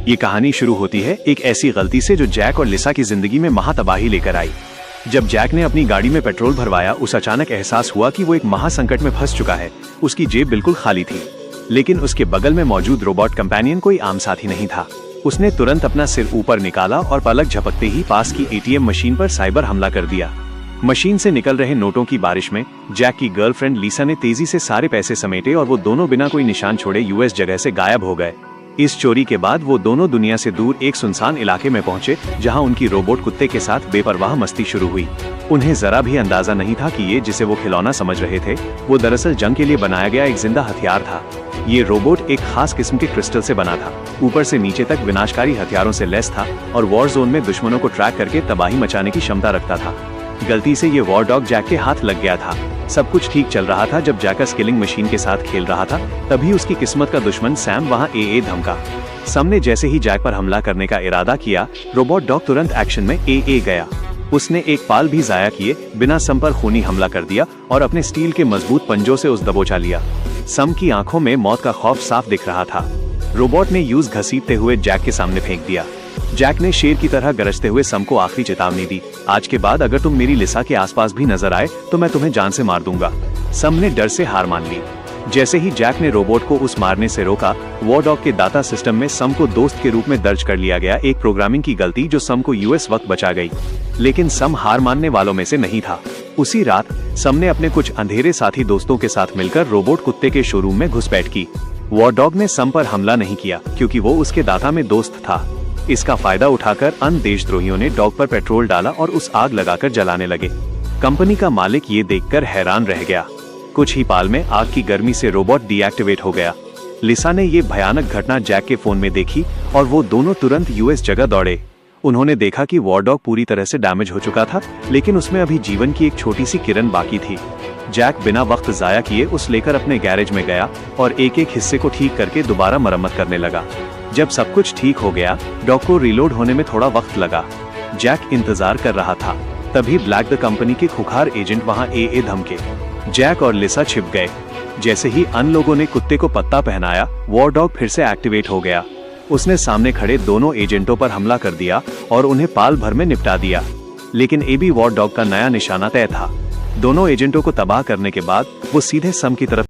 ये कहानी शुरू होती है एक ऐसी गलती से जो जैक और लिसा की जिंदगी में महातबाही लेकर आई। जब जैक ने अपनी गाड़ी में पेट्रोल भरवाया, उसे अचानक एहसास हुआ कि वो एक महासंकट में फंस चुका है। उसकी जेब बिल्कुल खाली थी, लेकिन उसके बगल में मौजूद रोबोट कंपेनियन कोई आम साथी नहीं था। उसने तुरंत अपना सिर ऊपर निकाला और पलक झपकते ही पास की एटीएम मशीन पर साइबर हमला कर दिया। मशीन से निकल रहे नोटों की बारिश में जैक की गर्लफ्रेंड लिसा ने तेजी से सारे पैसे समेटे और वो दोनों बिना कोई निशान छोड़े यूएस जगह से गायब हो गए। इस चोरी के बाद वो दोनों दुनिया से दूर एक सुनसान इलाके में पहुंचे, जहां उनकी रोबोट कुत्ते के साथ बेपरवाह मस्ती शुरू हुई। उन्हें जरा भी अंदाजा नहीं था कि ये जिसे वो खिलौना समझ रहे थे, वो दरअसल जंग के लिए बनाया गया एक जिंदा हथियार था। ये रोबोट एक खास किस्म के क्रिस्टल से बना था, ऊपर से नीचे तक विनाशकारी हथियारों से लैस था और वॉर जोन में दुश्मनों को ट्रैक करके तबाही मचाने की क्षमता रखता था। गलती से ये वॉर डॉग जैक के हाथ लग गया था। सब कुछ ठीक चल रहा था जब जैक स्किलिंग मशीन के साथ खेल रहा था, तभी उसकी किस्मत का दुश्मन सैम वहां धमका। सैम ने जैसे ही जैक पर हमला करने का इरादा किया, रोबोट डॉग तुरंत एक्शन में गया। उसने एक पाल भी जाया किए बिना सैम पर खूनी हमला कर दिया और अपने स्टील के मजबूत पंजों से उस दबोचा लिया। सैम की आंखों में मौत का खौफ साफ दिख रहा था। रोबोट ने यूज घसीटते हुए जैक के सामने फेंक दिया। जैक ने शेर की तरह गरजते हुए सैम को आखिरी चेतावनी दी, आज के बाद अगर तुम मेरी लिसा के आसपास भी नजर आए तो मैं तुम्हें जान से मार दूंगा। सैम ने डर से हार मान ली। जैसे ही जैक ने रोबोट को उस मारने से रोका, वॉर डॉग के डाटा सिस्टम में सैम को दोस्त के रूप में दर्ज कर लिया गया, एक प्रोग्रामिंग की गलती जो सैम को यूएस वक्त बचा गई। लेकिन सैम हार मानने वालों में से नहीं था। उसी रात सैम ने अपने कुछ अंधेरे साथी दोस्तों के साथ मिलकर रोबोट कुत्ते के शोरूम में घुसपैठ की। वॉर डॉग ने सैम पर हमला नहीं किया क्योंकि वो उसके डाटा में दोस्त था। इसका फायदा उठाकर अन्य देशद्रोहियों ने डॉग पर पेट्रोल डाला और उस आग लगाकर जलाने लगे। कंपनी का मालिक ये देखकर हैरान रह गया। कुछ ही पाल में आग की गर्मी से रोबोट डीएक्टिवेट हो गया। लिसा ने ये भयानक घटना जैक के फोन में देखी और वो दोनों तुरंत यूएस जगह दौड़े। उन्होंने देखा कि वॉर डॉग पूरी तरह से डैमेज हो चुका था, लेकिन उसमें अभी जीवन की एक छोटी सी किरण बाकी थी। जैक बिना वक्त जाया किए उस लेकर अपने गैरेज में गया और एक एक हिस्से को ठीक करके दोबारा मरम्मत करने लगा। जब सब कुछ ठीक हो गया, डॉग को रिलोड होने में थोड़ा वक्त लगा। जैक इंतजार कर रहा था, तभी ब्लैक द कंपनी के खुखार एजेंट वहां धमके। जैक और लिसा छिप गए। जैसे ही अन्य लोगों ने कुत्ते को पत्ता पहनाया, वॉर डॉग फिर से एक्टिवेट हो गया। उसने सामने खड़े दोनों एजेंटों पर हमला कर दिया और उन्हें पाल भर में निपटा दिया। लेकिन वॉर डॉग का नया निशाना तय था। दोनों एजेंटों को तबाह करने के बाद वो सीधे सैम की तरफ